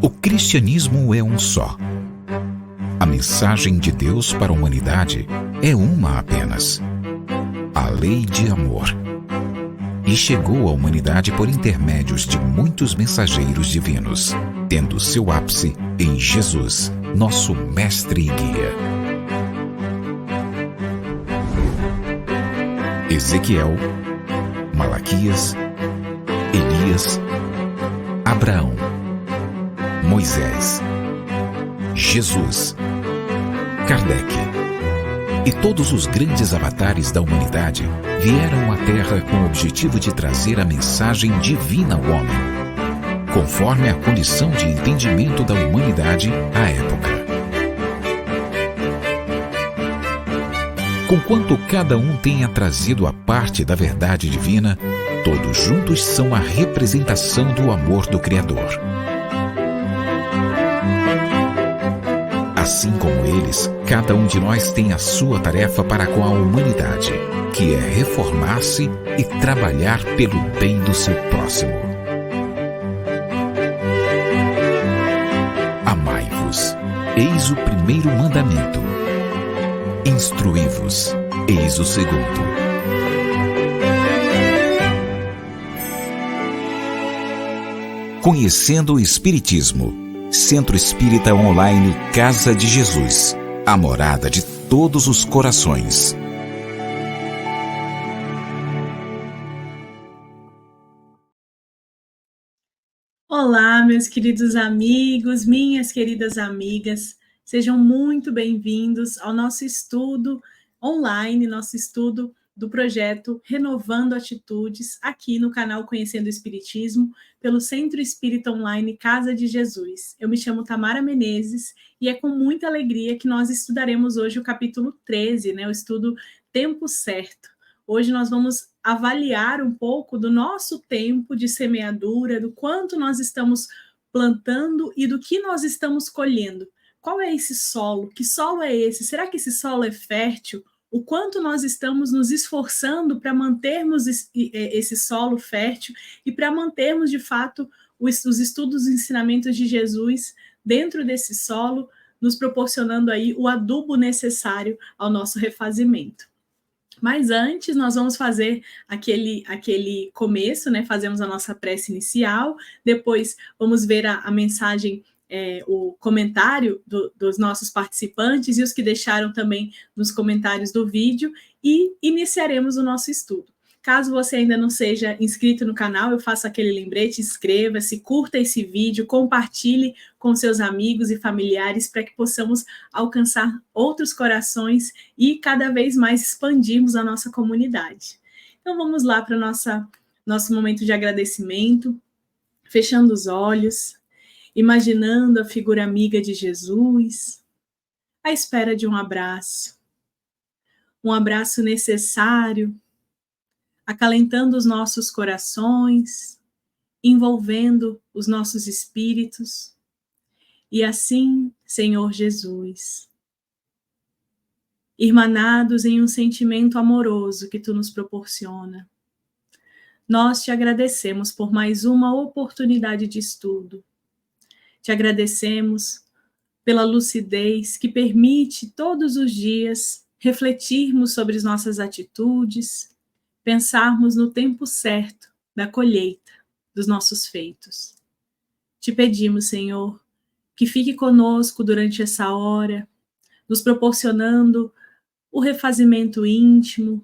O cristianismo é um só. A mensagem de Deus para a humanidade é uma apenas: a lei de amor. E chegou à humanidade por intermédios de muitos mensageiros divinos, tendo seu ápice em Jesus, nosso mestre e guia. Ezequiel, Malaquias, Elias, Abraão, Moisés, Jesus, Kardec e todos os grandes avatares da humanidade vieram à Terra com o objetivo de trazer a mensagem divina ao homem, conforme a condição de entendimento da humanidade à época. Conquanto cada um tenha trazido a parte da verdade divina, todos juntos são a representação do amor do Criador. Assim como eles, cada um de nós tem a sua tarefa para com a humanidade, que é reformar-se e trabalhar pelo bem do seu próximo. Amai-vos, eis o primeiro mandamento. Instruí-vos, eis o segundo. Conhecendo o Espiritismo. Centro Espírita Online Casa de Jesus, a morada de todos os corações. Olá, meus queridos amigos, minhas queridas amigas, sejam muito bem-vindos ao nosso estudo online, nosso estudo do projeto Renovando Atitudes, aqui no canal Conhecendo o Espiritismo, pelo Centro Espírita Online Casa de Jesus. Eu me chamo Tamara Menezes e é com muita alegria que nós estudaremos hoje o capítulo 13, o estudo Tempo Certo. Hoje nós vamos avaliar um pouco do nosso tempo de semeadura, do quanto nós estamos plantando e do que nós estamos colhendo. Qual é esse solo? Que solo é esse? Será que esse solo é fértil? O quanto nós estamos nos esforçando para mantermos esse solo fértil e para mantermos, de fato, os estudos e ensinamentos de Jesus dentro desse solo, nos proporcionando aí o adubo necessário ao nosso refazimento. Mas antes, nós vamos fazer aquele começo, Fazemos a nossa prece inicial, depois vamos ver a mensagem, o comentário dos nossos participantes e os que deixaram também nos comentários do vídeo, e iniciaremos o nosso estudo. Caso você ainda não seja inscrito no canal, eu faço aquele lembrete: inscreva-se, curta esse vídeo, compartilhe com seus amigos e familiares para que possamos alcançar outros corações e cada vez mais expandirmos a nossa comunidade. Então vamos lá para o nosso momento de agradecimento, fechando os olhos, imaginando a figura amiga de Jesus, à espera de um abraço necessário, acalentando os nossos corações, envolvendo os nossos espíritos. E assim, Senhor Jesus, irmanados em um sentimento amoroso que Tu nos proporciona, nós Te agradecemos por mais uma oportunidade de estudo. Te agradecemos pela lucidez que permite todos os dias refletirmos sobre as nossas atitudes, pensarmos no tempo certo da colheita dos nossos feitos. Te pedimos, Senhor, que fique conosco durante essa hora, nos proporcionando o refazimento íntimo,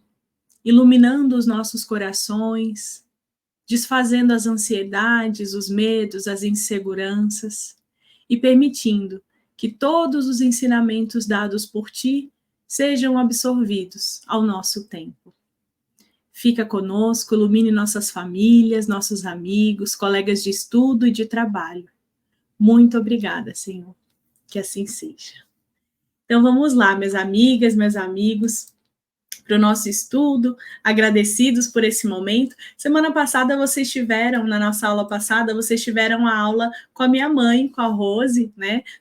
iluminando os nossos corações, desfazendo as ansiedades, os medos, as inseguranças e permitindo que todos os ensinamentos dados por Ti sejam absorvidos ao nosso tempo. Fica conosco, ilumine nossas famílias, nossos amigos, colegas de estudo e de trabalho. Muito obrigada, Senhor. Que assim seja. Então vamos lá, minhas amigas, meus amigos, para o nosso estudo, agradecidos por esse momento. Semana passada na nossa aula passada, vocês tiveram a aula com a minha mãe, com a Rose,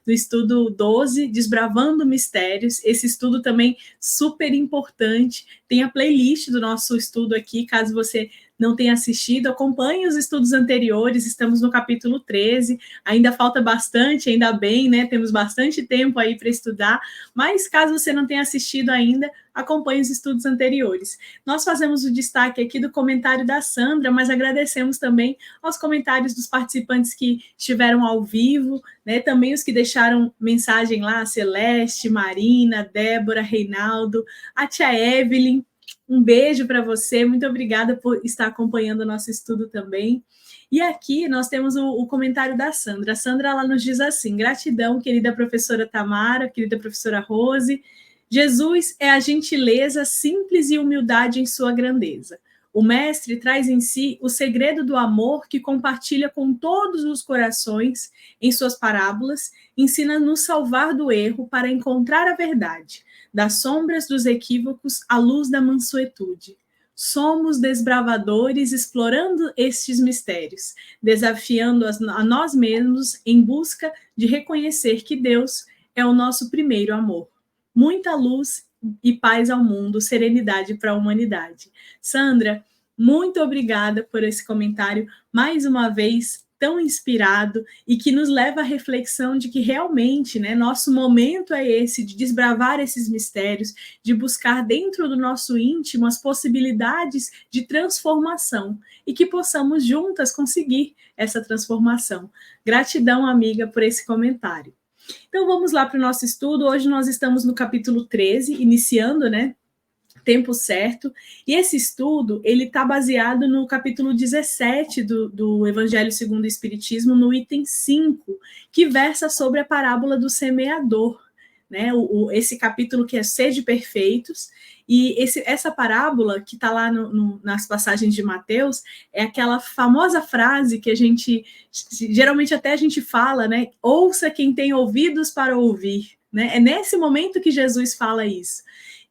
do estudo 12, Desbravando Mistérios. Esse estudo também super importante. Tem a playlist do nosso estudo aqui, caso você não tem assistido, acompanhe os estudos anteriores, estamos no capítulo 13, ainda falta bastante, ainda bem, né? Temos bastante tempo aí para estudar, mas caso você não tenha assistido ainda, acompanhe os estudos anteriores. Nós fazemos o destaque aqui do comentário da Sandra, mas agradecemos também aos comentários dos participantes que estiveram ao vivo, né? Também os que deixaram mensagem lá, Celeste, Marina, Débora, Reinaldo, a tia Evelyn. Um beijo para você, muito obrigada por estar acompanhando o nosso estudo também. E aqui nós temos o comentário da Sandra. A Sandra, ela nos diz assim: gratidão, querida professora Tamara, querida professora Rose. Jesus é a gentileza simples e humildade em sua grandeza. O mestre traz em si o segredo do amor que compartilha com todos os corações em suas parábolas, ensina a nos salvar do erro para encontrar a verdade, das sombras dos equívocos à luz da mansuetude. Somos desbravadores explorando estes mistérios, desafiando a nós mesmos em busca de reconhecer que Deus é o nosso primeiro amor. Muita luz e paz ao mundo, serenidade para a humanidade. Sandra, muito obrigada por esse comentário, mais uma vez, tão inspirado e que nos leva à reflexão de que realmente, né, nosso momento é esse, de desbravar esses mistérios, de buscar dentro do nosso íntimo as possibilidades de transformação e que possamos juntas conseguir essa transformação. Gratidão, amiga, por esse comentário. Então vamos lá para o nosso estudo. Hoje nós estamos no capítulo 13, iniciando, né? Tempo certo. E esse estudo, ele está baseado no capítulo 17 do Evangelho segundo o Espiritismo, no item 5, que versa sobre a parábola do semeador. Né? Esse capítulo que é Sede Perfeitos, e essa parábola que está lá nas passagens de Mateus é aquela famosa frase que a gente, geralmente até a gente fala, né? Ouça quem tem ouvidos para ouvir. Né? É nesse momento que Jesus fala isso.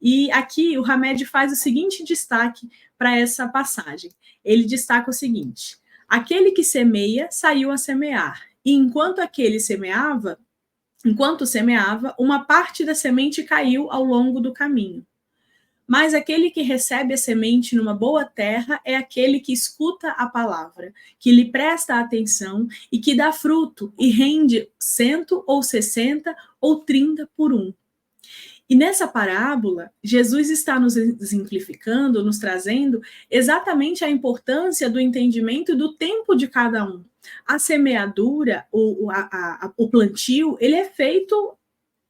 E aqui o Hamed faz o seguinte destaque para essa passagem. Ele destaca o seguinte: aquele que semeia saiu a semear, e enquanto semeava, uma parte da semente caiu ao longo do caminho. Mas aquele que recebe a semente numa boa terra é aquele que escuta a palavra, que lhe presta atenção e que dá fruto e rende 100 ou 60 ou 30 por um. E nessa parábola, Jesus está nos exemplificando, nos trazendo exatamente a importância do entendimento do tempo de cada um. A semeadura, o plantio, ele é feito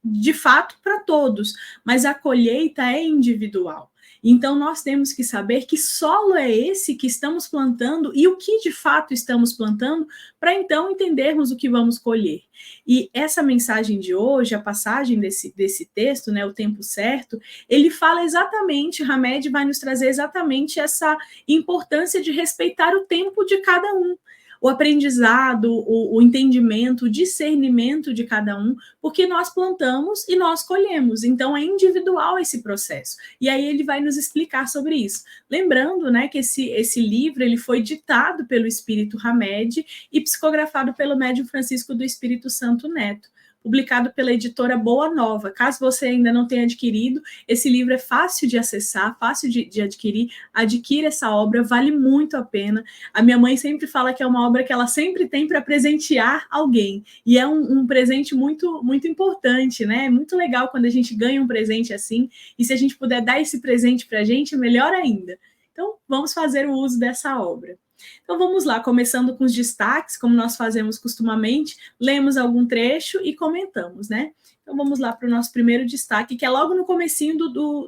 de fato para todos, mas a colheita é individual. Então nós temos que saber que solo é esse que estamos plantando e o que de fato estamos plantando, para então entendermos o que vamos colher. E essa mensagem de hoje, a passagem desse texto, né, o tempo certo, ele fala exatamente, Hamed vai nos trazer exatamente essa importância de respeitar o tempo de cada um. O aprendizado, o entendimento, o discernimento de cada um, porque nós plantamos e nós colhemos, então é individual esse processo. E aí ele vai nos explicar sobre isso. Lembrando, né, que esse livro ele foi ditado pelo Espírito Hamed e psicografado pelo médium Francisco do Espírito Santo Neto, publicado pela editora Boa Nova. Caso você ainda não tenha adquirido, esse livro é fácil de acessar, fácil de adquirir. Adquira essa obra, vale muito a pena. A minha mãe sempre fala que é uma obra que ela sempre tem para presentear alguém. E é um presente muito, muito importante, né? É muito legal quando a gente ganha um presente assim. E se a gente puder dar esse presente para a gente, melhor ainda. Então, vamos fazer o uso dessa obra. Então vamos lá, começando com os destaques, como nós fazemos costumamente, lemos algum trecho e comentamos, né? Então vamos lá para o nosso primeiro destaque, que é logo no comecinho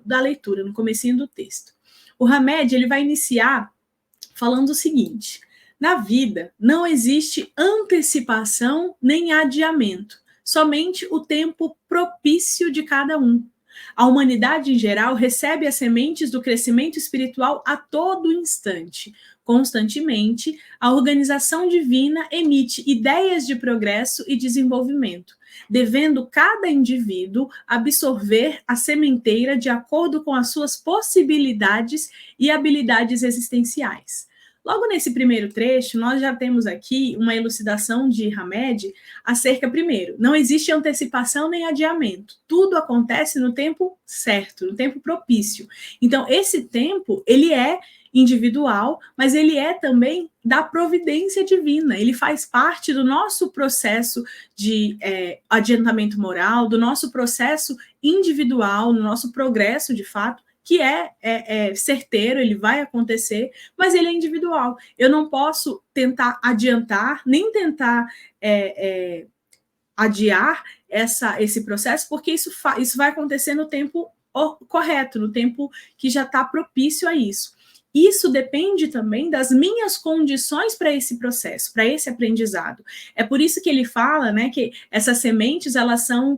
da leitura, no comecinho do texto. O Hamed, ele vai iniciar falando o seguinte: na vida não existe antecipação nem adiamento, somente o tempo propício de cada um. A humanidade em geral recebe as sementes do crescimento espiritual a todo instante. Constantemente, a organização divina emite ideias de progresso e desenvolvimento, devendo cada indivíduo absorver a sementeira de acordo com as suas possibilidades e habilidades existenciais. Logo nesse primeiro trecho, nós já temos aqui uma elucidação de Hamed acerca, primeiro, não existe antecipação nem adiamento. Tudo acontece no tempo certo, no tempo propício. Então, esse tempo, ele é individual, mas ele é também da providência divina, ele faz parte do nosso processo de adiantamento moral, do nosso processo individual, no nosso progresso, de fato, que é certeiro, ele vai acontecer, mas ele é individual. Eu não posso tentar adiantar, nem tentar adiar esse processo, porque isso vai acontecer no tempo correto, no tempo que já está propício a isso. Isso depende também das minhas condições para esse processo, para esse aprendizado. É por isso que ele fala, né, que essas sementes, elas são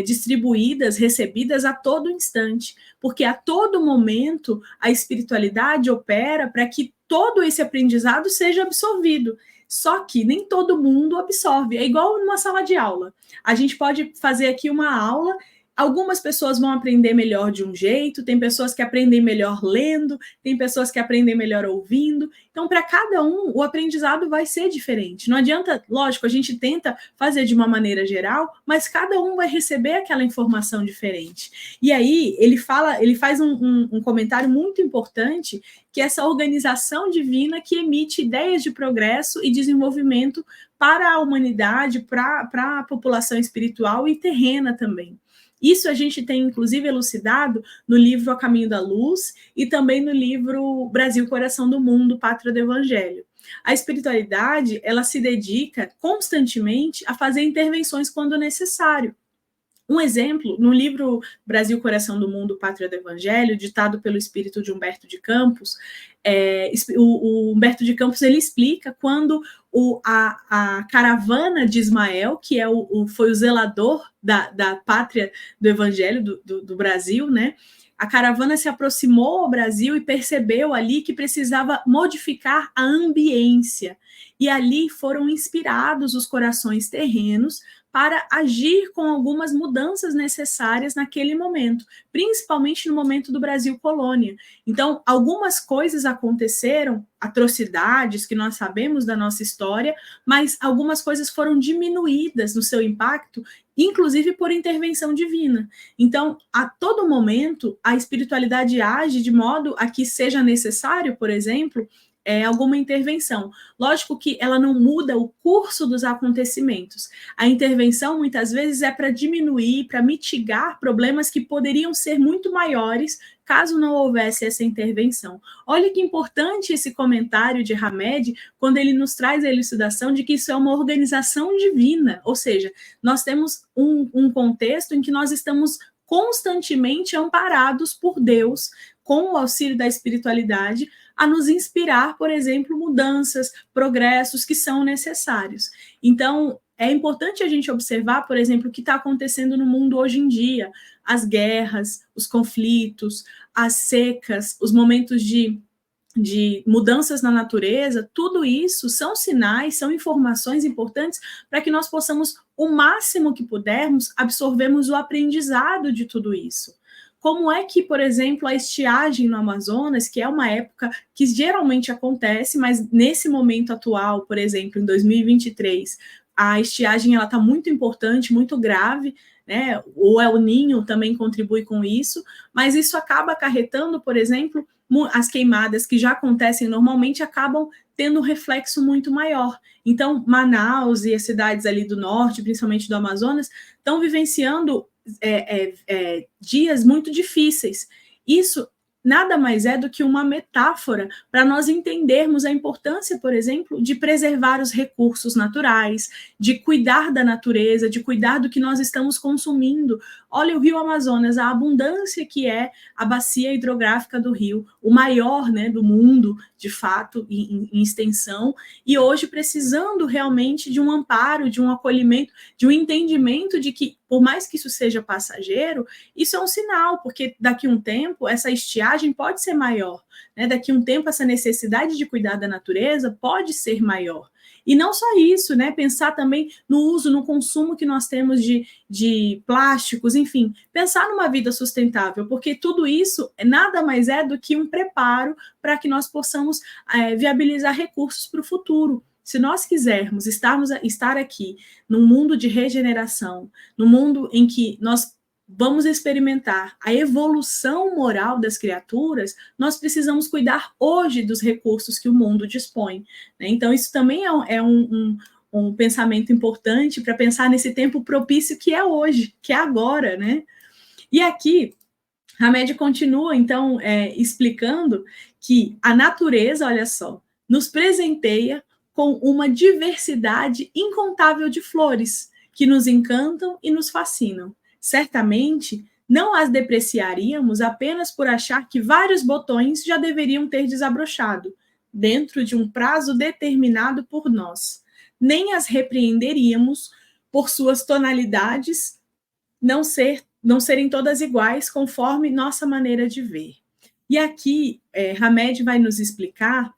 distribuídas, recebidas a todo instante, porque a todo momento a espiritualidade opera para que todo esse aprendizado seja absorvido. Só que nem todo mundo absorve. É igual numa sala de aula. A gente pode fazer aqui uma aula, algumas pessoas vão aprender melhor de um jeito, tem pessoas que aprendem melhor lendo, tem pessoas que aprendem melhor ouvindo. Então, para cada um, o aprendizado vai ser diferente. Não adianta, lógico, a gente tenta fazer de uma maneira geral, mas cada um vai receber aquela informação diferente. E aí, ele faz um comentário muito importante, que é essa organização divina que emite ideias de progresso e desenvolvimento para a humanidade, para a população espiritual e terrena também. Isso a gente tem, inclusive, elucidado no livro A Caminho da Luz e também no livro Brasil, Coração do Mundo, Pátria do Evangelho. A espiritualidade, ela se dedica constantemente a fazer intervenções quando necessário. Um exemplo, no livro Brasil, Coração do Mundo, Pátria do Evangelho, ditado pelo espírito de Humberto de Campos, o Humberto de Campos ele explica quando a caravana de Ismael, que foi o zelador da pátria do Evangelho do Brasil, né? A caravana se aproximou ao Brasil e percebeu ali que precisava modificar a ambiência. E ali foram inspirados os corações terrenos para agir com algumas mudanças necessárias naquele momento, principalmente no momento do Brasil colônia. Então, algumas coisas aconteceram, atrocidades que nós sabemos da nossa história, mas algumas coisas foram diminuídas no seu impacto, inclusive por intervenção divina. Então, a todo momento, a espiritualidade age de modo a que seja necessário, por exemplo, alguma intervenção. Lógico que ela não muda o curso dos acontecimentos. A intervenção, muitas vezes, é para diminuir, para mitigar problemas que poderiam ser muito maiores caso não houvesse essa intervenção. Olha que importante esse comentário de Hamed, quando ele nos traz a elucidação de que isso é uma organização divina, ou seja, nós temos um contexto em que nós estamos constantemente amparados por Deus, com o auxílio da espiritualidade, a nos inspirar, por exemplo, mudanças, progressos que são necessários. Então, é importante a gente observar, por exemplo, o que está acontecendo no mundo hoje em dia, as guerras, os conflitos, as secas, os momentos de mudanças na natureza, tudo isso são sinais, são informações importantes para que nós possamos, o máximo que pudermos, absorvermos o aprendizado de tudo isso. Como é que, por exemplo, a estiagem no Amazonas, que é uma época que geralmente acontece, mas nesse momento atual, por exemplo, em 2023, a estiagem está muito importante, muito grave, né? O El Niño também contribui com isso, mas isso acaba acarretando, por exemplo, as queimadas que já acontecem normalmente acabam tendo um reflexo muito maior. Então, Manaus e as cidades ali do norte, principalmente do Amazonas, estão vivenciando dias muito difíceis. Isso nada mais é do que uma metáfora para nós entendermos a importância, por exemplo, de preservar os recursos naturais, de cuidar da natureza, de cuidar do que nós estamos consumindo. Olha o Rio Amazonas, a abundância que é a bacia hidrográfica do rio, o maior, né, do mundo, de fato, em extensão, e hoje precisando realmente de um amparo, de um acolhimento, de um entendimento de que, por mais que isso seja passageiro, isso é um sinal, porque daqui a um tempo essa estiagem pode ser maior, né? Daqui a um tempo essa necessidade de cuidar da natureza pode ser maior. E não só isso, né? Pensar também no uso, no consumo que nós temos de plásticos, enfim, pensar numa vida sustentável, porque tudo isso nada mais é do que um preparo para que nós possamos viabilizar recursos para o futuro. Se nós quisermos estar aqui num mundo de regeneração, num mundo em que nós vamos experimentar a evolução moral das criaturas, nós precisamos cuidar hoje dos recursos que o mundo dispõe, né? Então, isso também é um pensamento importante para pensar nesse tempo propício que é hoje, que é agora, né? E aqui, Hamed continua, então, explicando que a natureza, olha só, nos presenteia com uma diversidade incontável de flores que nos encantam e nos fascinam. Certamente, não as depreciaríamos apenas por achar que vários botões já deveriam ter desabrochado, dentro de um prazo determinado por nós. Nem as repreenderíamos por suas tonalidades não serem todas iguais conforme nossa maneira de ver. E aqui, Hamed vai nos explicar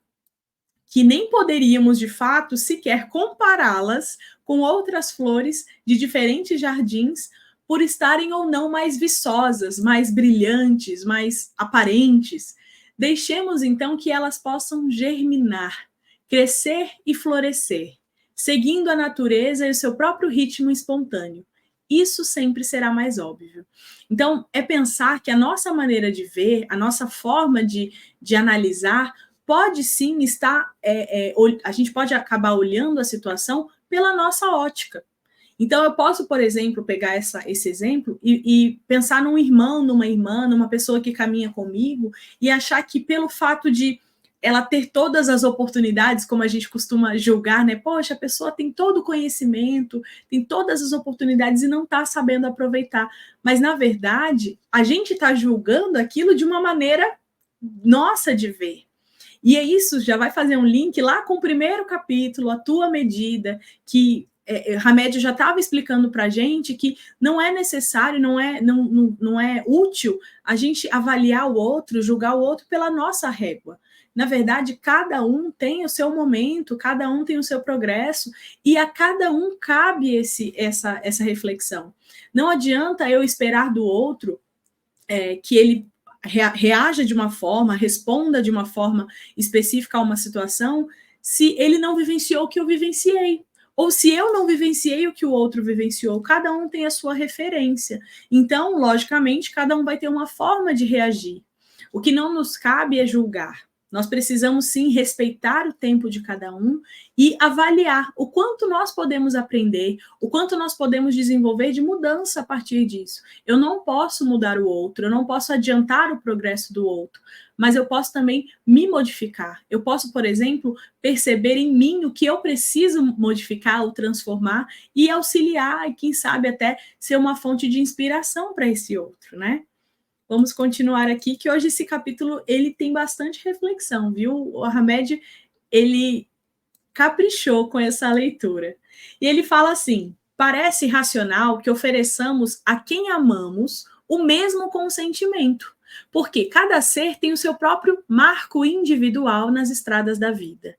que nem poderíamos, de fato, sequer compará-las com outras flores de diferentes jardins por estarem ou não mais viçosas, mais brilhantes, mais aparentes. Deixemos, então, que elas possam germinar, crescer e florescer, seguindo a natureza e o seu próprio ritmo espontâneo. Isso sempre será mais óbvio. Então, é pensar que a nossa maneira de ver, a nossa forma de analisar, pode sim estar, a gente pode acabar olhando a situação pela nossa ótica. Então, eu posso, por exemplo, pegar esse exemplo e pensar num irmão, numa irmã, numa pessoa que caminha comigo e achar que pelo fato de ela ter todas as oportunidades, como a gente costuma julgar, né? Poxa, a pessoa tem todo o conhecimento, tem todas as oportunidades e não está sabendo aproveitar. Mas, na verdade, a gente está julgando aquilo de uma maneira nossa de ver. E é isso, já vai fazer um link lá com o primeiro capítulo, A Tua Medida, que Hamed já estava explicando para a gente que não é necessário, não é útil a gente avaliar o outro, julgar o outro pela nossa régua. Na verdade, cada um tem o seu momento, cada um tem o seu progresso, e a cada um cabe essa reflexão. Não adianta eu esperar do outro que ele reaja de uma forma, responda de uma forma específica a uma situação, se ele não vivenciou o que eu vivenciei. Ou se eu não vivenciei o que o outro vivenciou, cada um tem a sua referência. Então, logicamente, cada um vai ter uma forma de reagir. O que não nos cabe é julgar. Nós precisamos, sim, respeitar o tempo de cada um e avaliar o quanto nós podemos aprender, o quanto nós podemos desenvolver de mudança a partir disso. Eu não posso mudar o outro, eu não posso adiantar o progresso do outro, mas eu posso também me modificar. Eu posso, por exemplo, perceber em mim o que eu preciso modificar ou transformar e auxiliar, e quem sabe até ser uma fonte de inspiração para esse outro, né? Vamos continuar aqui, que hoje esse capítulo ele tem bastante reflexão, viu? O Hamed, ele caprichou com essa leitura. E ele fala assim: parece racional que ofereçamos a quem amamos o mesmo consentimento, porque cada ser tem o seu próprio marco individual nas estradas da vida.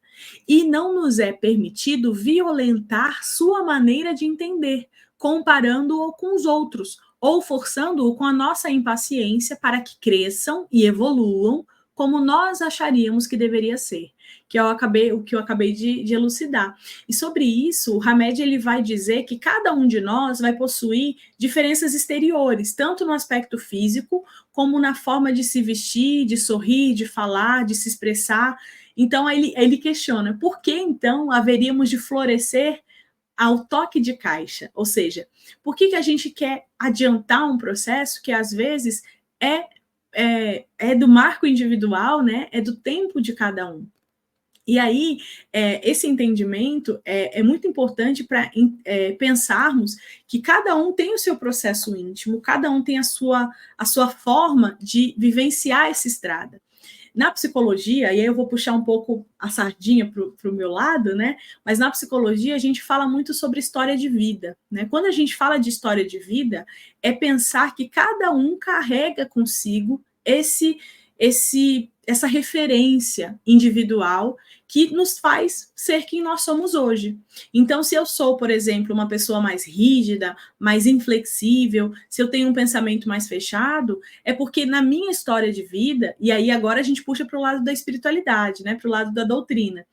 E não nos é permitido violentar sua maneira de entender, comparando-o com os outros, ou forçando-o com a nossa impaciência para que cresçam e evoluam como nós acharíamos que deveria ser, que o que eu acabei de elucidar. E sobre isso, o Hamed ele vai dizer que cada um de nós vai possuir diferenças exteriores, tanto no aspecto físico, como na forma de se vestir, de sorrir, de falar, de se expressar. Então, ele questiona, por que, então, haveríamos de florescer ao toque de caixa? Ou seja, por que a gente quer adiantar um processo que, às vezes, é do marco individual, né? É do tempo de cada um. E aí, esse entendimento é muito importante para pensarmos que cada um tem o seu processo íntimo, cada um tem a sua forma de vivenciar essa estrada. Na psicologia, e aí eu vou puxar um pouco a sardinha para o meu lado, né? Mas na psicologia a gente fala muito sobre história de vida, né? Quando a gente fala de história de vida, é pensar que cada um carrega consigo essa referência individual que nos faz ser quem nós somos hoje. Então, se eu sou, por exemplo, uma pessoa mais rígida, mais inflexível, se eu tenho um pensamento mais fechado, é porque na minha história de vida, e aí agora a gente puxa para o lado da espiritualidade, né, para o lado da doutrina,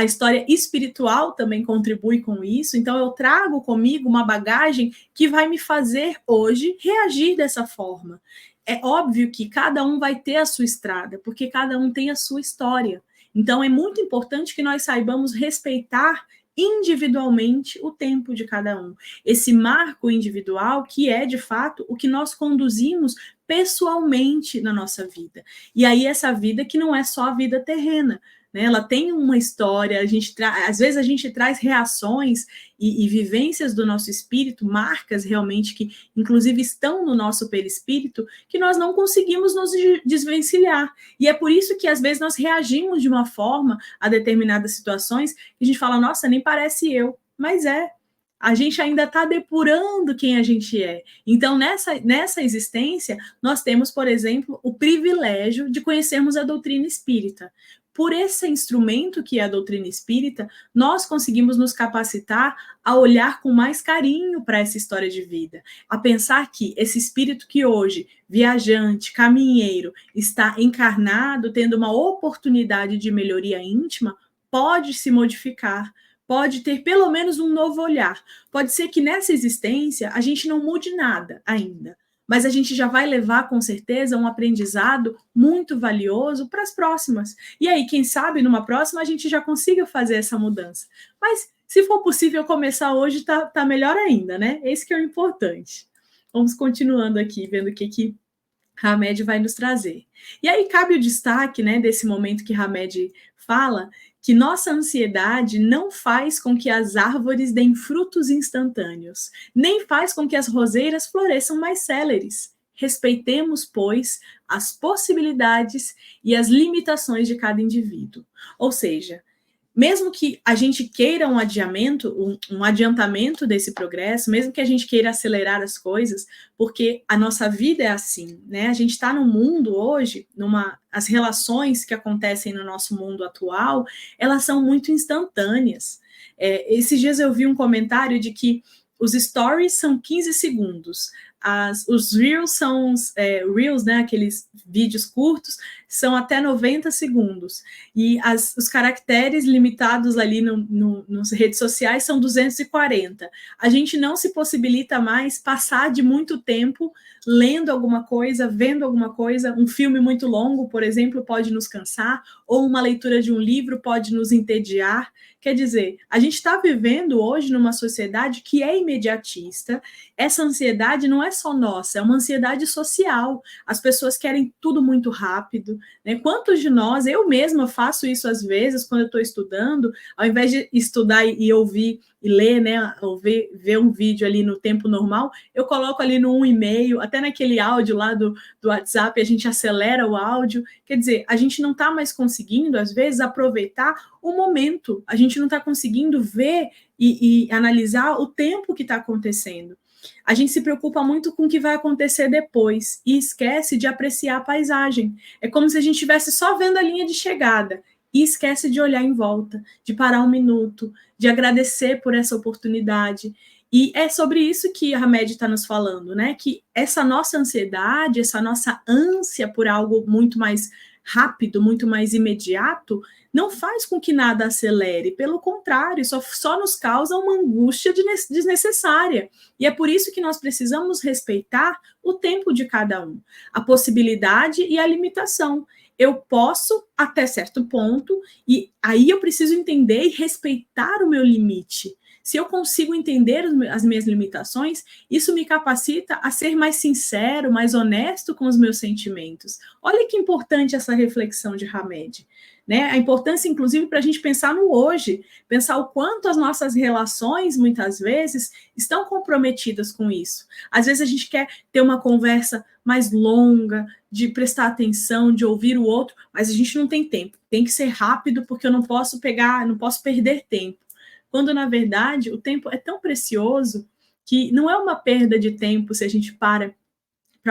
a história espiritual também contribui com isso, então eu trago comigo uma bagagem que vai me fazer hoje reagir dessa forma. É óbvio que cada um vai ter a sua estrada, porque cada um tem a sua história. Então é muito importante que nós saibamos respeitar individualmente o tempo de cada um. Esse marco individual que é, de fato, o que nós conduzimos pessoalmente na nossa vida. E aí essa vida que não é só a vida terrena, né? Ela tem uma história, às vezes a gente traz reações e vivências do nosso espírito, marcas realmente que, inclusive, estão no nosso perispírito, que nós não conseguimos nos desvencilhar. E é por isso que, às vezes, nós reagimos de uma forma a determinadas situações que a gente fala, nossa, nem parece eu. Mas é. A gente ainda está depurando quem a gente é. Então, nessa existência, nós temos, por exemplo, o privilégio de conhecermos a doutrina espírita. Por esse instrumento que é a doutrina espírita, nós conseguimos nos capacitar a olhar com mais carinho para essa história de vida, a pensar que esse espírito que hoje, viajante, caminheiro, está encarnado, tendo uma oportunidade de melhoria íntima, pode se modificar, pode ter pelo menos um novo olhar. Pode ser que nessa existência a gente não mude nada ainda, mas a gente já vai levar, com certeza, um aprendizado muito valioso para as próximas. E aí, quem sabe, numa próxima, a gente já consiga fazer essa mudança. Mas, se for possível começar hoje, tá melhor ainda, né? Esse que é o importante. Vamos continuando aqui, vendo o que Hamed vai nos trazer. E aí, cabe o destaque, né, desse momento que Hamed fala, que nossa ansiedade não faz com que as árvores deem frutos instantâneos, nem faz com que as roseiras floresçam mais céleres. Respeitemos, pois, as possibilidades e as limitações de cada indivíduo. Ou seja, mesmo que a gente queira um adiantamento desse progresso, mesmo que a gente queira acelerar as coisas, porque a nossa vida é assim, né? A gente está no mundo hoje, as relações que acontecem no nosso mundo atual, elas são muito instantâneas. Esses dias eu vi um comentário de que os stories são 15 segundos, os reels são reels, né, aqueles vídeos curtos, são até 90 segundos. E os caracteres limitados ali nas redes sociais são 240. A gente não se possibilita mais passar de muito tempo lendo alguma coisa, vendo alguma coisa. Um filme muito longo, por exemplo, pode nos cansar, ou uma leitura de um livro pode nos entediar. Quer dizer, a gente está vivendo hoje numa sociedade que é imediatista. Essa ansiedade não é só nossa, é uma ansiedade social. As pessoas querem tudo muito rápido, né? Quantos de nós, eu mesma faço isso às vezes, quando eu estou estudando, ao invés de estudar e ouvir e ler, né, ou ver um vídeo ali no tempo normal, eu coloco ali no 1,5, até naquele áudio lá do WhatsApp, a gente acelera o áudio. Quer dizer, a gente não está mais conseguindo, às vezes, aproveitar o momento, a gente não está conseguindo ver e analisar o tempo que está acontecendo. A gente se preocupa muito com o que vai acontecer depois e esquece de apreciar a paisagem. É como se a gente estivesse só vendo a linha de chegada e esquece de olhar em volta, de parar um minuto, de agradecer por essa oportunidade. E é sobre isso que a Hamed está nos falando, né? Que essa nossa ansiedade, essa nossa ânsia por algo muito mais rápido, muito mais imediato, não faz com que nada acelere, pelo contrário, só nos causa uma angústia desnecessária. E é por isso que nós precisamos respeitar o tempo de cada um, a possibilidade e a limitação. Eu posso até certo ponto, e aí eu preciso entender e respeitar o meu limite. Se eu consigo entender as minhas limitações, isso me capacita a ser mais sincero, mais honesto com os meus sentimentos. Olha que importante essa reflexão de Hamed, né? A importância, inclusive, para a gente pensar no hoje, pensar o quanto as nossas relações, muitas vezes, estão comprometidas com isso. Às vezes a gente quer ter uma conversa mais longa, de prestar atenção, de ouvir o outro, mas a gente não tem tempo. Tem que ser rápido, porque eu não posso perder tempo. Quando, na verdade, o tempo é tão precioso que não é uma perda de tempo se a gente para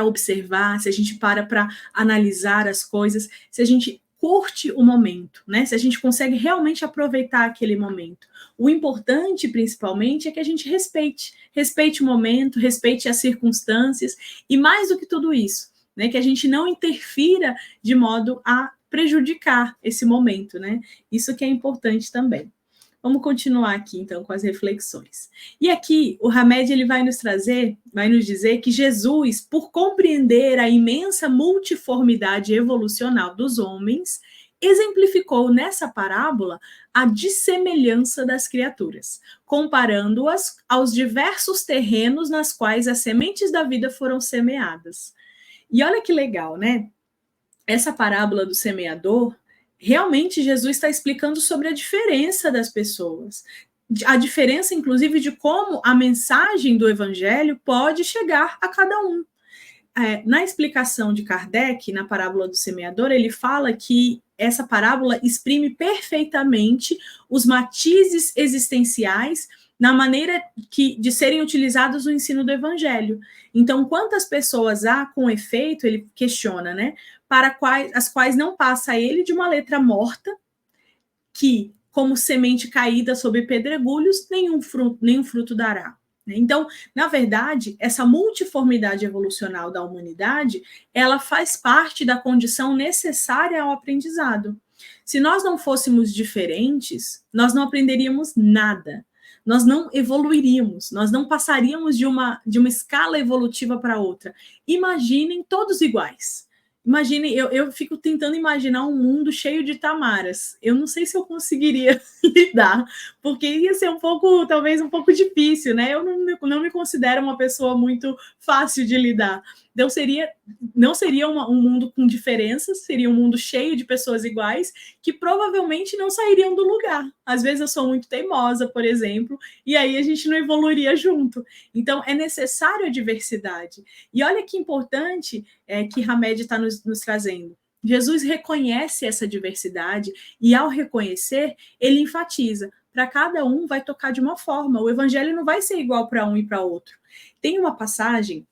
observar, se a gente para analisar as coisas, se a gente curte o momento, né? Se a gente consegue realmente aproveitar aquele momento. O importante, principalmente, é que a gente respeite o momento, respeite as circunstâncias, e mais do que tudo isso, né? Que a gente não interfira de modo a prejudicar esse momento, né? Isso que é importante também. Vamos continuar aqui, então, com as reflexões. E aqui, o Hamed ele vai nos dizer que Jesus, por compreender a imensa multiformidade evolucional dos homens, exemplificou nessa parábola a dissemelhança das criaturas, comparando-as aos diversos terrenos nas quais as sementes da vida foram semeadas. E olha que legal, né? Essa parábola do semeador, realmente Jesus está explicando sobre a diferença das pessoas, a diferença, inclusive, de como a mensagem do evangelho pode chegar a cada um. Na explicação de Kardec, na parábola do semeador, ele fala que essa parábola exprime perfeitamente os matizes existenciais na maneira de serem utilizados no ensino do evangelho. Então, quantas pessoas há com efeito, ele questiona, né? Para as quais não passa ele de uma letra morta, que, como semente caída sob pedregulhos, nenhum fruto dará. Então, na verdade, essa multiformidade evolucional da humanidade, ela faz parte da condição necessária ao aprendizado. Se nós não fôssemos diferentes, nós não aprenderíamos nada. Nós não evoluiríamos, nós não passaríamos de uma escala evolutiva para outra. Imaginem todos iguais. Imagine, eu fico tentando imaginar um mundo cheio de Tamaras. Eu não sei se eu conseguiria lidar, porque ia ser talvez um pouco difícil, né? Eu não me considero uma pessoa muito fácil de lidar. Então, não seria um mundo com diferenças, seria um mundo cheio de pessoas iguais, que provavelmente não sairiam do lugar. Às vezes eu sou muito teimosa, por exemplo, e aí a gente não evoluiria junto. Então, é necessário a diversidade. E olha que importante que Hamed está nos trazendo. Jesus reconhece essa diversidade e, ao reconhecer, ele enfatiza. Para cada um vai tocar de uma forma. O evangelho não vai ser igual para um e para outro. Tem uma passagem,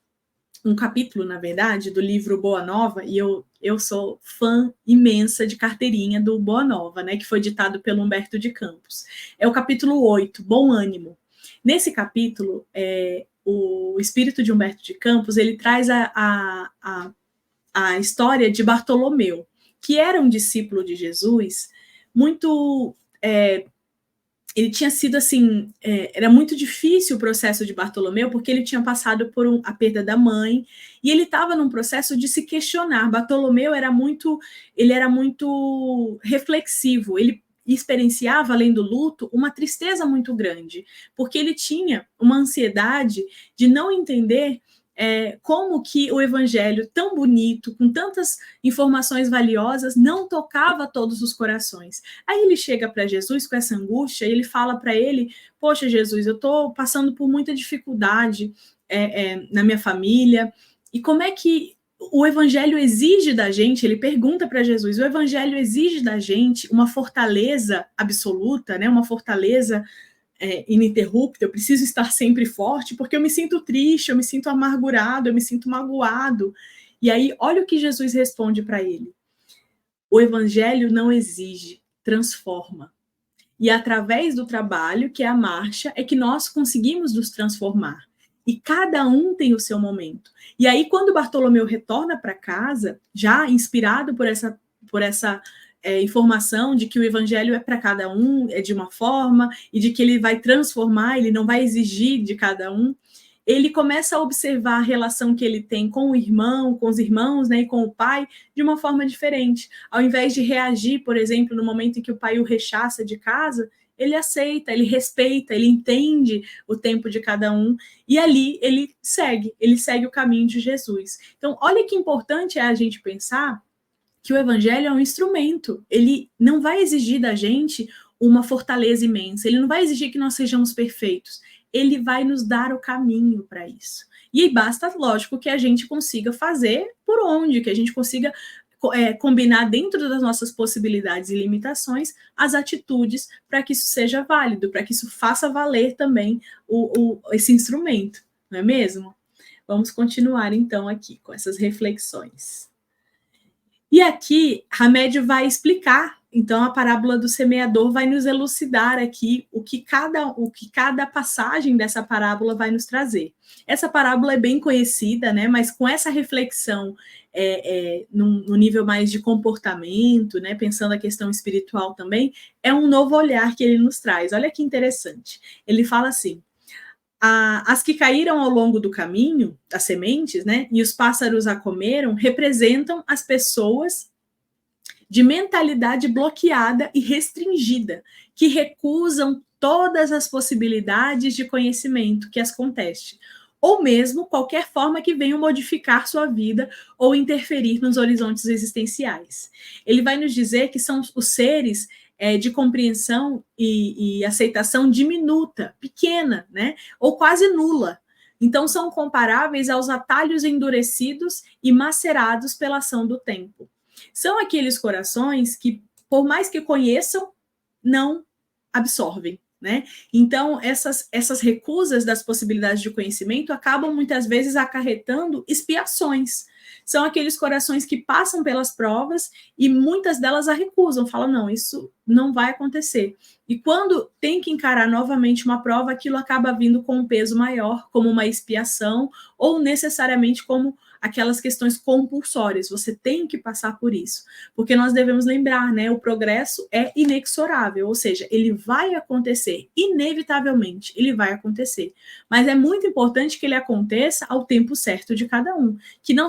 um capítulo, na verdade, do livro Boa Nova, e eu sou fã imensa de carteirinha do Boa Nova, né, que foi ditado pelo Humberto de Campos. É o capítulo 8, Bom Ânimo. Nesse capítulo, o espírito de Humberto de Campos, ele traz a história de Bartolomeu, que era um discípulo de Jesus, muito... ele tinha sido assim, era muito difícil o processo de Bartolomeu, porque ele tinha passado por a perda da mãe, e ele estava num processo de se questionar. Bartolomeu era muito reflexivo, ele experienciava, além do luto, uma tristeza muito grande, porque ele tinha uma ansiedade de não entender como que o evangelho tão bonito, com tantas informações valiosas, não tocava todos os corações. Aí ele chega para Jesus com essa angústia e ele fala para ele, poxa, Jesus, eu estou passando por muita dificuldade na minha família, e como é que o evangelho exige da gente, ele pergunta para Jesus, o evangelho exige da gente uma fortaleza absoluta, né, uma fortaleza ininterrupta, eu preciso estar sempre forte, porque eu me sinto triste, eu me sinto amargurado, eu me sinto magoado. E aí, olha o que Jesus responde para ele. O evangelho não exige, transforma. E através do trabalho, que é a marcha, é que nós conseguimos nos transformar. E cada um tem o seu momento. E aí, quando Bartolomeu retorna para casa, já inspirado por essa informação de que o evangelho é para cada um, é de uma forma, e de que ele vai transformar, ele não vai exigir de cada um, ele começa a observar a relação que ele tem com o irmão, com os irmãos, né, e com o pai, de uma forma diferente. Ao invés de reagir, por exemplo, no momento em que o pai o rechaça de casa, ele aceita, ele respeita, ele entende o tempo de cada um, e ali ele segue o caminho de Jesus. Então, olha que importante é a gente pensar que o evangelho é um instrumento, ele não vai exigir da gente uma fortaleza imensa, ele não vai exigir que nós sejamos perfeitos, ele vai nos dar o caminho para isso. E aí basta, lógico, que a gente consiga fazer por onde, que a gente consiga combinar dentro das nossas possibilidades e limitações as atitudes para que isso seja válido, para que isso faça valer também esse instrumento, não é mesmo? Vamos continuar então aqui com essas reflexões. E aqui, Hamed vai explicar Então, a parábola do semeador vai nos elucidar aqui o que cada passagem dessa parábola vai nos trazer. Essa parábola é bem conhecida, né? Mas com essa reflexão no nível mais de comportamento, né? Pensando a questão espiritual também, é um novo olhar que ele nos traz. Olha que interessante. Ele fala assim: as que caíram ao longo do caminho, as sementes, né? E os pássaros a comeram, representam as pessoas de mentalidade bloqueada e restringida, que recusam todas as possibilidades de conhecimento que as conteste, ou mesmo qualquer forma que venha modificar sua vida ou interferir nos horizontes existenciais. Ele vai nos dizer que são os seres de compreensão e aceitação diminuta, pequena, né? Ou quase nula. Então, são comparáveis aos atalhos endurecidos e macerados pela ação do tempo. São aqueles corações que, por mais que conheçam, não absorvem, né? Então, essas recusas das possibilidades de conhecimento acabam muitas vezes acarretando expiações. São aqueles corações que passam pelas provas e muitas delas a recusam, falam, não, isso não vai acontecer. E quando tem que encarar novamente uma prova, aquilo acaba vindo com um peso maior, como uma expiação, ou necessariamente como aquelas questões compulsórias, você tem que passar por isso, porque nós devemos lembrar, né, o progresso é inexorável, ou seja, ele vai acontecer, inevitavelmente, ele vai acontecer, mas é muito importante que ele aconteça ao tempo certo de cada um, que não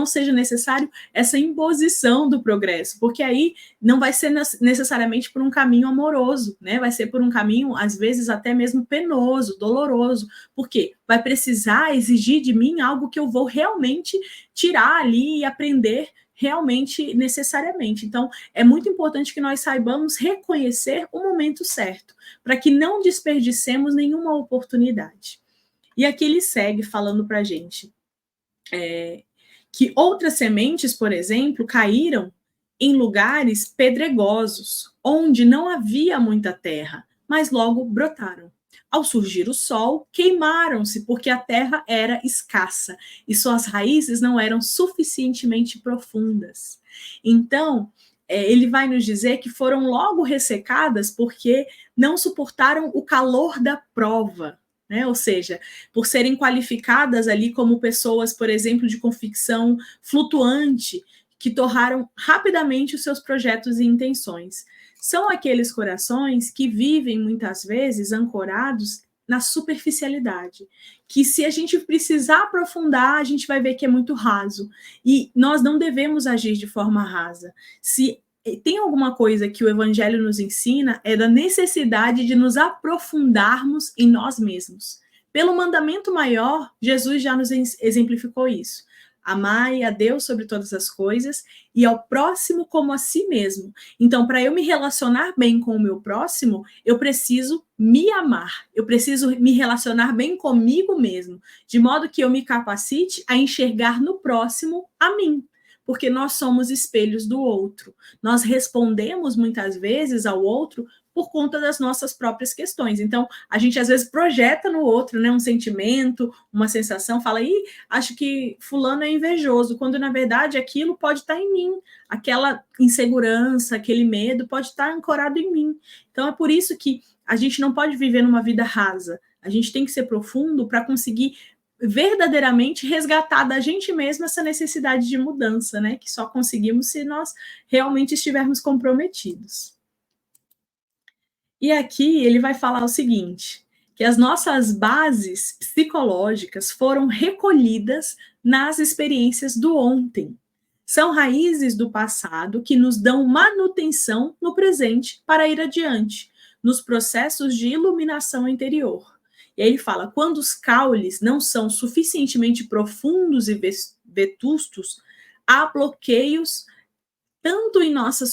seja necessário essa imposição do progresso, porque aí não vai ser necessariamente por um caminho amoroso, né, vai ser por um caminho, às vezes, até mesmo penoso, doloroso, porque vai precisar exigir de mim algo que eu vou realmente tirar ali e aprender realmente necessariamente. Então, é muito importante que nós saibamos reconhecer o momento certo, para que não desperdicemos nenhuma oportunidade. E aqui ele segue falando para a gente que outras sementes, por exemplo, caíram em lugares pedregosos, onde não havia muita terra, mas logo brotaram. Ao surgir o sol, queimaram-se porque a terra era escassa e suas raízes não eram suficientemente profundas. Então, ele vai nos dizer que foram logo ressecadas porque não suportaram o calor da prova, né? Ou seja, por serem qualificadas ali como pessoas, por exemplo, de convicção flutuante, que torraram rapidamente os seus projetos e intenções. São aqueles corações que vivem, muitas vezes, ancorados na superficialidade, que se a gente precisar aprofundar, a gente vai ver que é muito raso. E nós não devemos agir de forma rasa. Se tem alguma coisa que o Evangelho nos ensina, é da necessidade de nos aprofundarmos em nós mesmos. Pelo mandamento maior, Jesus já nos exemplificou isso. Amai a Deus sobre todas as coisas e ao próximo como a si mesmo. Então, para eu me relacionar bem com o meu próximo, eu preciso me amar, eu preciso me relacionar bem comigo mesmo, de modo que eu me capacite a enxergar no próximo a mim, porque nós somos espelhos do outro. Nós respondemos muitas vezes ao outro por conta das nossas próprias questões. Então, a gente às vezes projeta no outro, né, um sentimento, uma sensação, fala, acho que fulano é invejoso, quando na verdade aquilo pode estar em mim, aquela insegurança, aquele medo pode estar ancorado em mim. Então, é por isso que a gente não pode viver numa vida rasa, a gente tem que ser profundo para conseguir verdadeiramente resgatar da gente mesma essa necessidade de mudança, né, que só conseguimos se nós realmente estivermos comprometidos. E aqui ele vai falar o seguinte, que as nossas bases psicológicas foram recolhidas nas experiências do ontem. São raízes do passado que nos dão manutenção no presente para ir adiante, nos processos de iluminação interior. E aí ele fala, quando os caules não são suficientemente profundos e vetustos, há bloqueios tanto em nossa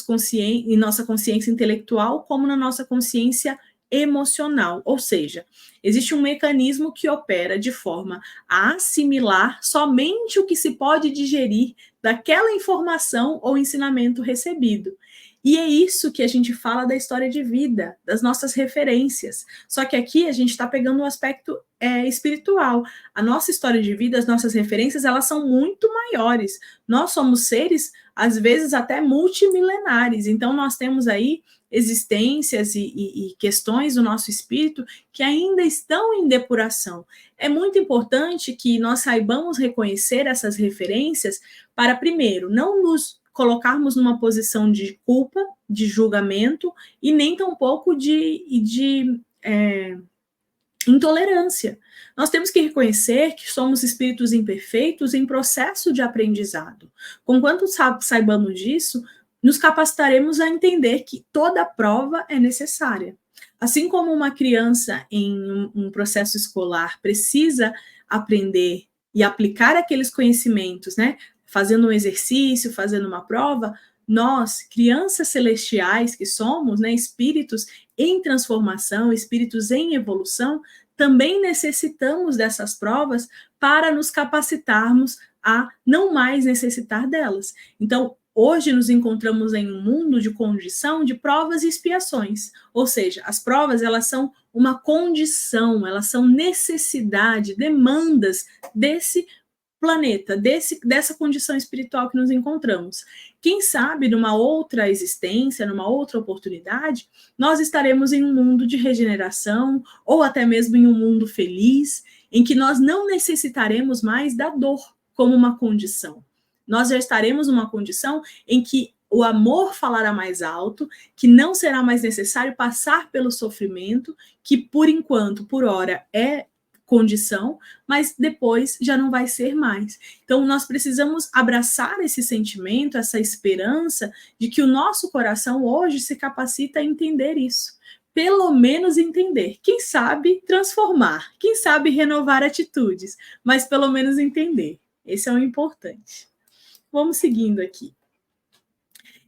consciência intelectual, como na nossa consciência emocional. Ou seja, existe um mecanismo que opera de forma a assimilar somente o que se pode digerir daquela informação ou ensinamento recebido. E é isso que a gente fala da história de vida, das nossas referências. Só que aqui a gente está pegando um aspecto espiritual. A nossa história de vida, as nossas referências, elas são muito maiores. Nós somos seres às vezes até multimilenares. Então, nós temos aí existências e questões do nosso espírito que ainda estão em depuração. É muito importante que nós saibamos reconhecer essas referências para, primeiro, não nos colocarmos numa posição de culpa, de julgamento, e nem tampouco de intolerância. Nós temos que reconhecer que somos espíritos imperfeitos em processo de aprendizado. Conquanto saibamos disso, nos capacitaremos a entender que toda prova é necessária. Assim como uma criança em um processo escolar precisa aprender e aplicar aqueles conhecimentos, né? Fazendo um exercício, fazendo uma prova, nós, crianças celestiais que somos, né, espíritos em transformação, espíritos em evolução, também necessitamos dessas provas para nos capacitarmos a não mais necessitar delas. Então, hoje nos encontramos em um mundo de condição de provas e expiações, ou seja, as provas elas são uma condição, elas são necessidade, demandas desse planeta, dessa condição espiritual que nos encontramos. Quem sabe, numa outra existência, numa outra oportunidade, nós estaremos em um mundo de regeneração, ou até mesmo em um mundo feliz, em que nós não necessitaremos mais da dor como uma condição. Nós já estaremos numa condição em que o amor falará mais alto, que não será mais necessário passar pelo sofrimento, que por enquanto, por hora, é condição, mas depois já não vai ser mais. Então, nós precisamos abraçar esse sentimento, essa esperança de que o nosso coração hoje se capacita a entender isso. Pelo menos entender. Quem sabe transformar, quem sabe renovar atitudes, mas pelo menos entender. Esse é o importante. Vamos seguindo aqui.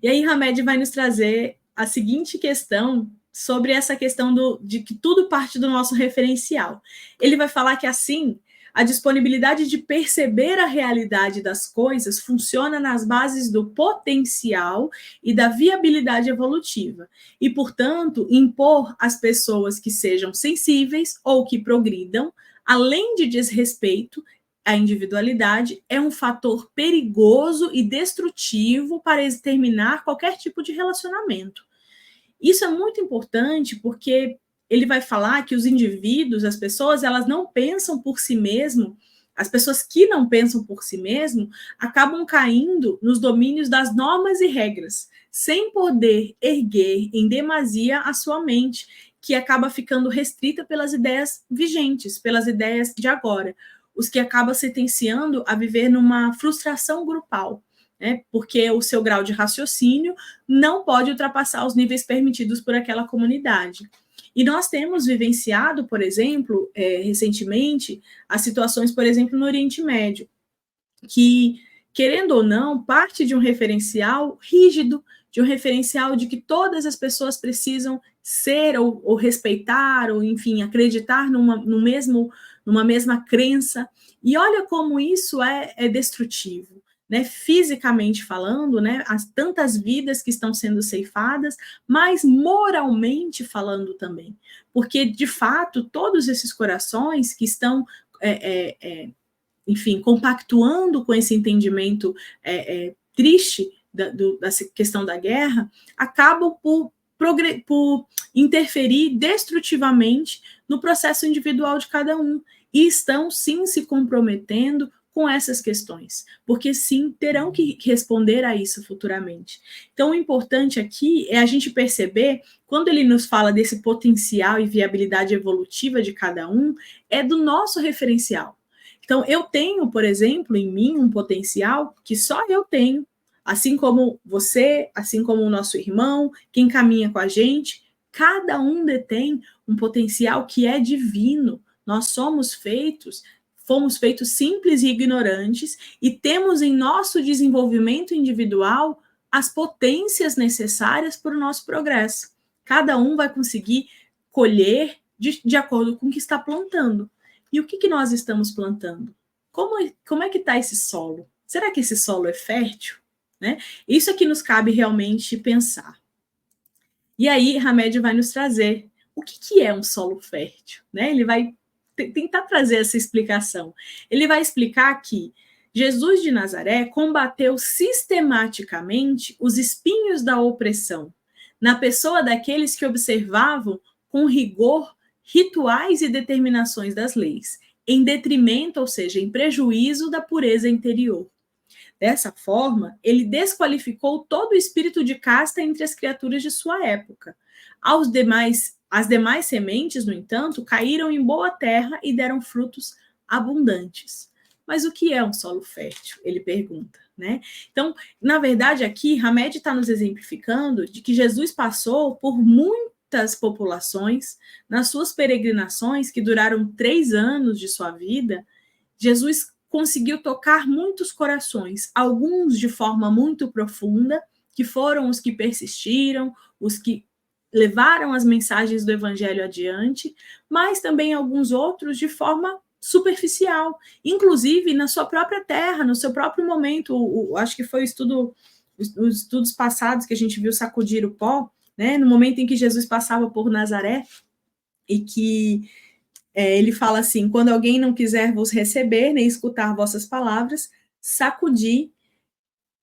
E aí, Hamed vai nos trazer a seguinte questão sobre essa questão de que tudo parte do nosso referencial. Ele vai falar que, assim, a disponibilidade de perceber a realidade das coisas funciona nas bases do potencial e da viabilidade evolutiva. E, portanto, impor às pessoas que sejam sensíveis ou que progridam, além de desrespeito à individualidade, é um fator perigoso e destrutivo para exterminar qualquer tipo de relacionamento. Isso é muito importante porque ele vai falar que os indivíduos, as pessoas, elas não pensam por si mesmo, as pessoas que não pensam por si mesmo acabam caindo nos domínios das normas e regras, sem poder erguer em demasia a sua mente, que acaba ficando restrita pelas ideias vigentes, pelas ideias de agora, os que acabam sentenciando a viver numa frustração grupal. Porque o seu grau de raciocínio não pode ultrapassar os níveis permitidos por aquela comunidade. E nós temos vivenciado, por exemplo, recentemente, as situações, por exemplo, no Oriente Médio, que, querendo ou não, parte de um referencial rígido, de um referencial de que todas as pessoas precisam ser ou respeitar, ou, enfim, acreditar numa mesma crença. E olha como isso é destrutivo. Né, fisicamente falando, né, as tantas vidas que estão sendo ceifadas, mas moralmente falando também, porque de fato todos esses corações que estão, enfim, compactuando com esse entendimento triste dessa questão da guerra, acabam por interferir destrutivamente no processo individual de cada um e estão sim se comprometendo com essas questões, porque sim, terão que responder a isso futuramente. Então, o importante aqui é a gente perceber, quando ele nos fala desse potencial e viabilidade evolutiva de cada um, é do nosso referencial. Então, eu tenho, por exemplo, em mim um potencial que só eu tenho, assim como você, assim como o nosso irmão, quem caminha com a gente, cada um detém um potencial que é divino. Nós fomos feitos simples e ignorantes e temos em nosso desenvolvimento individual as potências necessárias para o nosso progresso. Cada um vai conseguir colher de acordo com o que está plantando. E o que nós estamos plantando? Como é que está esse solo? Será que esse solo é fértil? Né? Isso é que nos cabe realmente pensar. E aí, Hamed vai nos trazer o que é um solo fértil. Né? Ele vai tentar trazer essa explicação. Ele vai explicar que, Jesus de Nazaré combateu sistematicamente os espinhos da opressão, na pessoa daqueles que observavam com rigor rituais e determinações das leis, em detrimento, ou seja, em prejuízo da pureza interior. Dessa forma, ele desqualificou todo o espírito de casta entre as criaturas de sua época. As demais sementes, no entanto, caíram em boa terra e deram frutos abundantes. Mas o que é um solo fértil? Ele pergunta, né? Então, na verdade, aqui, Hamed está nos exemplificando de que Jesus passou por muitas populações, nas suas peregrinações, que duraram 3 anos de sua vida. Jesus conseguiu tocar muitos corações, alguns de forma muito profunda, que foram os que persistiram, os que levaram as mensagens do evangelho adiante, mas também alguns outros de forma superficial, inclusive na sua própria terra, no seu próprio momento. Acho que foi os estudos passados que a gente viu sacudir o pó, né, no momento em que Jesus passava por Nazaré, e que ele fala assim: quando alguém não quiser vos receber, nem escutar vossas palavras, sacudi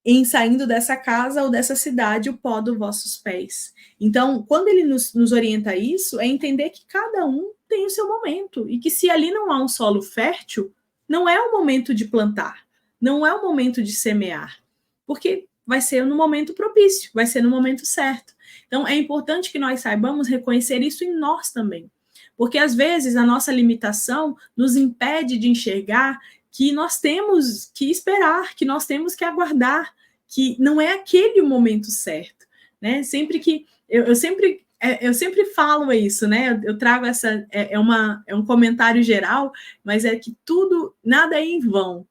em saindo dessa casa ou dessa cidade o pó dos vossos pés. Então, quando ele nos orienta a isso, é entender que cada um tem o seu momento, e que se ali não há um solo fértil, não é o momento de plantar, não é o momento de semear, porque vai ser no momento propício, vai ser no momento certo. Então, é importante que nós saibamos reconhecer isso em nós também, porque às vezes a nossa limitação nos impede de enxergar que nós temos que esperar, que nós temos que aguardar, que não é aquele o momento certo, né? Sempre que eu sempre falo isso, né? Eu trago essa é um comentário geral, mas é que nada é em vão.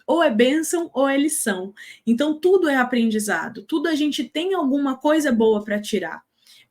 Ou é bênção ou é lição. Então tudo é aprendizado, tudo a gente tem alguma coisa boa para tirar.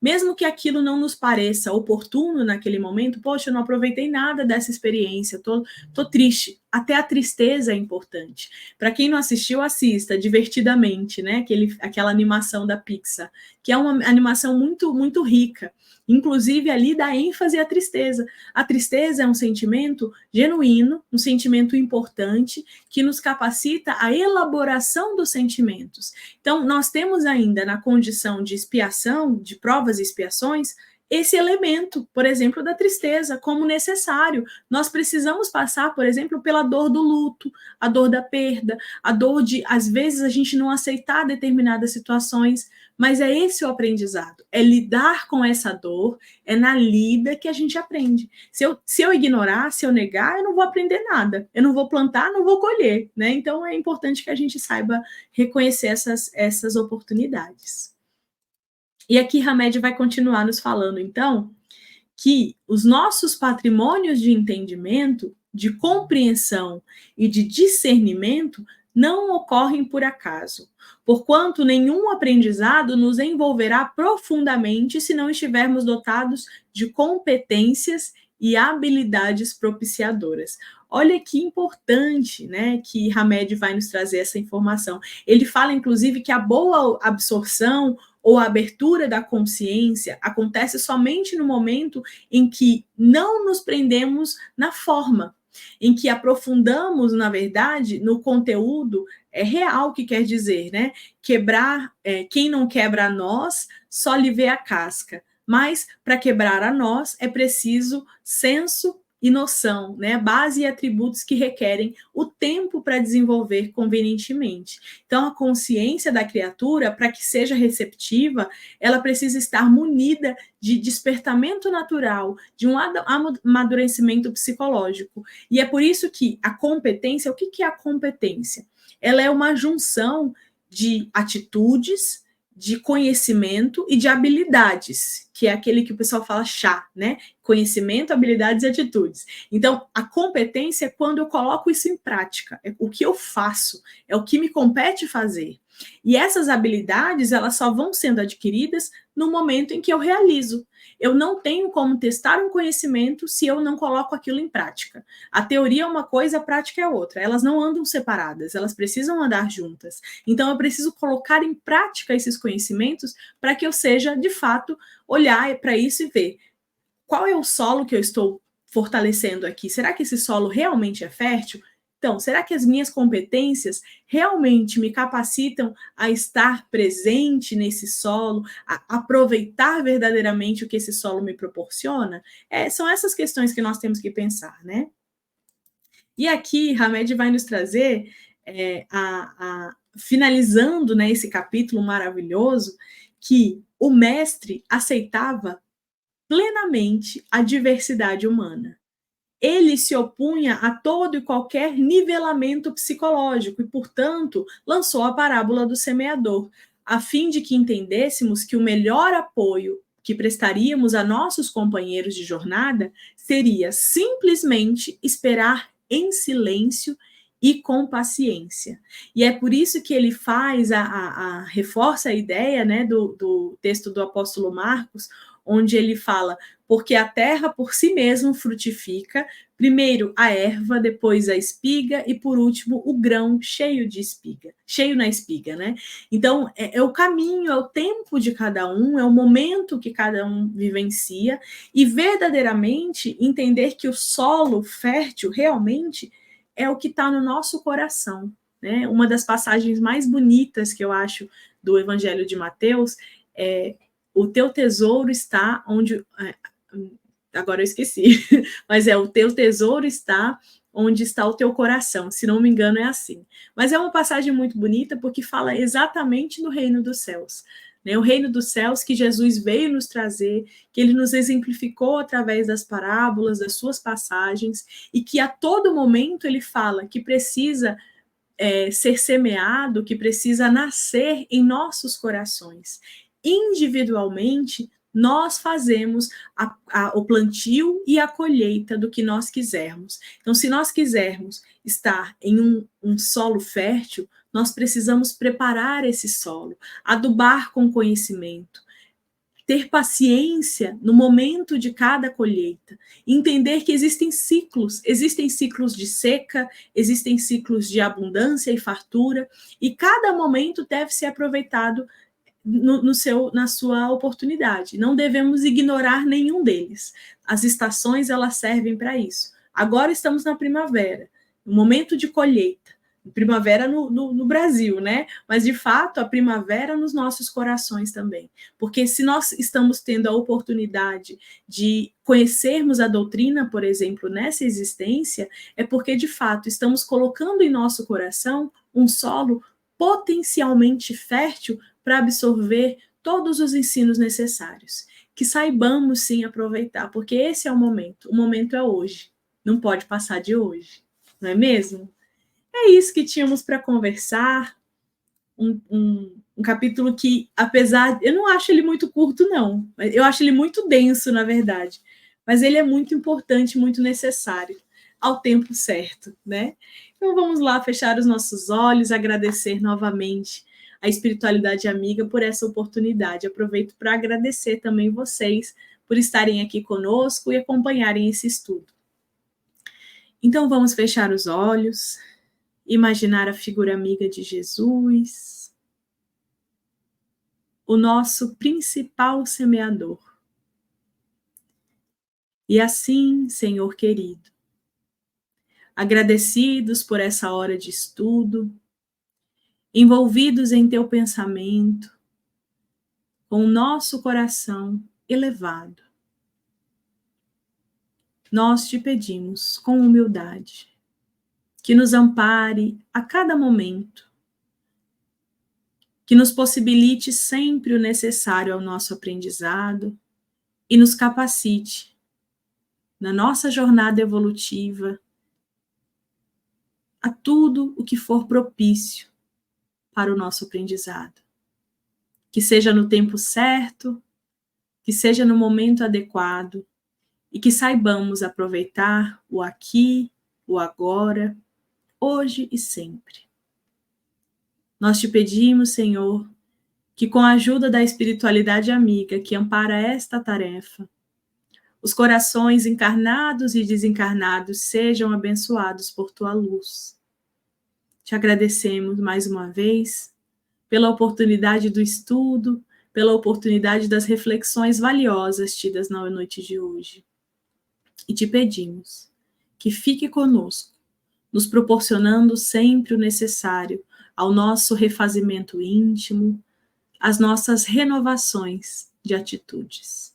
Mesmo que aquilo não nos pareça oportuno naquele momento, poxa, eu não aproveitei nada dessa experiência, tô triste. Até a tristeza é importante. Para quem não assistiu, assista Divertidamente, né? Aquela animação da Pixar, que é uma animação muito, muito rica. Inclusive, ali dá ênfase à tristeza. A tristeza é um sentimento genuíno, um sentimento importante, que nos capacita a elaboração dos sentimentos. Então, nós temos ainda na condição de expiação, de provas e expiações, esse elemento, por exemplo, da tristeza, como necessário. Nós precisamos passar, por exemplo, pela dor do luto, a dor da perda, a dor de, às vezes, a gente não aceitar determinadas situações, mas é esse o aprendizado, é lidar com essa dor, é na lida que a gente aprende. Se eu ignorar, se eu negar, eu não vou aprender nada, eu não vou plantar, não vou colher, né? Então é importante que a gente saiba reconhecer essas oportunidades. E aqui Hamed vai continuar nos falando, então, que os nossos patrimônios de entendimento, de compreensão e de discernimento não ocorrem por acaso, porquanto nenhum aprendizado nos envolverá profundamente se não estivermos dotados de competências e habilidades propiciadoras. Olha que importante, né, que Hamed vai nos trazer essa informação. Ele fala, inclusive, que a boa absorção ou a abertura da consciência acontece somente no momento em que não nos prendemos na forma, em que aprofundamos, na verdade, no conteúdo real, que quer dizer, né? Quebrar, quem não quebra a nós, só lhe vê a casca. Mas, para quebrar a nós, é preciso senso e noção, né? Base e atributos que requerem o tempo para desenvolver convenientemente. Então, a consciência da criatura, para que seja receptiva, ela precisa estar munida de despertamento natural, de um amadurecimento psicológico. E é por isso que a competência, o que é a competência? Ela é uma junção de atitudes, de conhecimento e de habilidades, que é aquele que o pessoal fala chá, né? Conhecimento, habilidades e atitudes. Então, a competência é quando eu coloco isso em prática, é o que eu faço, é o que me compete fazer. E essas habilidades, elas só vão sendo adquiridas no momento em que eu realizo. Eu não tenho como testar um conhecimento se eu não coloco aquilo em prática. A teoria é uma coisa, a prática é outra. Elas não andam separadas, elas precisam andar juntas. Então, eu preciso colocar em prática esses conhecimentos para que eu seja, de fato, olhar para isso e ver qual é o solo que eu estou fortalecendo aqui. Será que esse solo realmente é fértil? Então, será que as minhas competências realmente me capacitam a estar presente nesse solo, a aproveitar verdadeiramente o que esse solo me proporciona? São essas questões que nós temos que pensar, né? E aqui, Hamed vai nos trazer, finalizando, né, esse capítulo maravilhoso, que o mestre aceitava plenamente a diversidade humana. Ele se opunha a todo e qualquer nivelamento psicológico e, portanto, lançou a parábola do semeador, a fim de que entendêssemos que o melhor apoio que prestaríamos a nossos companheiros de jornada seria simplesmente esperar em silêncio e com paciência. E é por isso que ele faz, reforça a ideia, né, do texto do apóstolo Marcos, onde ele fala, porque a terra por si mesma frutifica, primeiro a erva, depois a espiga e por último o grão cheio na espiga, né? Então é o caminho, é o tempo de cada um, é o momento que cada um vivencia e verdadeiramente entender que o solo fértil realmente é o que está no nosso coração, né? Uma das passagens mais bonitas que eu acho do Evangelho de Mateus é: o teu tesouro está onde... Agora eu esqueci, mas o teu tesouro está onde está o teu coração, se não me engano é assim. Mas é uma passagem muito bonita porque fala exatamente no reino dos céus, né? O reino dos céus que Jesus veio nos trazer, que ele nos exemplificou através das parábolas, das suas passagens, e que a todo momento ele fala que precisa ser semeado, que precisa nascer em nossos corações. Individualmente, nós fazemos o plantio e a colheita do que nós quisermos. Então, se nós quisermos estar em um solo fértil, nós precisamos preparar esse solo, adubar com conhecimento, ter paciência no momento de cada colheita, entender que existem ciclos de seca, existem ciclos de abundância e fartura, e cada momento deve ser aproveitado na sua oportunidade. Não devemos ignorar nenhum deles. As estações, elas servem para isso. Agora estamos na primavera, no momento de colheita. Primavera no Brasil, né? Mas, de fato, a primavera nos nossos corações também. Porque se nós estamos tendo a oportunidade de conhecermos a doutrina, por exemplo, nessa existência, é porque, de fato, estamos colocando em nosso coração um solo potencialmente fértil para absorver todos os ensinos necessários. Que saibamos, sim, aproveitar, porque esse é o momento é hoje. Não pode passar de hoje, não é mesmo? É isso que tínhamos para conversar, um capítulo que, apesar... Eu não acho ele muito curto, não. Eu acho ele muito denso, na verdade. Mas ele é muito importante, muito necessário, ao tempo certo, né? Então vamos lá fechar os nossos olhos, agradecer novamente a espiritualidade amiga por essa oportunidade. Aproveito para agradecer também vocês por estarem aqui conosco e acompanharem esse estudo. Então vamos fechar os olhos, imaginar a figura amiga de Jesus, o nosso principal semeador. E assim, Senhor querido, agradecidos por essa hora de estudo, envolvidos em teu pensamento, com o nosso coração elevado, nós te pedimos com humildade que nos ampare a cada momento, que nos possibilite sempre o necessário ao nosso aprendizado e nos capacite na nossa jornada evolutiva a tudo o que for propício para o nosso aprendizado. Que seja no tempo certo, que seja no momento adequado e que saibamos aproveitar o aqui, o agora, hoje e sempre. Nós te pedimos, Senhor, que com a ajuda da espiritualidade amiga que ampara esta tarefa, os corações encarnados e desencarnados sejam abençoados por tua luz. Te agradecemos mais uma vez pela oportunidade do estudo, pela oportunidade das reflexões valiosas tidas na noite de hoje. E te pedimos que fique conosco nos proporcionando sempre o necessário ao nosso refazimento íntimo, às nossas renovações de atitudes.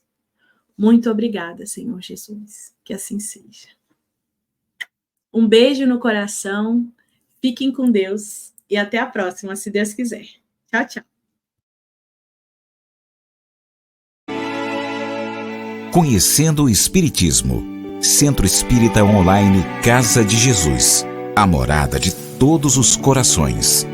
Muito obrigada, Senhor Jesus, que assim seja. Um beijo no coração, fiquem com Deus e até a próxima, se Deus quiser. Tchau, tchau. Conhecendo o Espiritismo. Centro Espírita Online Casa de Jesus. A morada de todos os corações.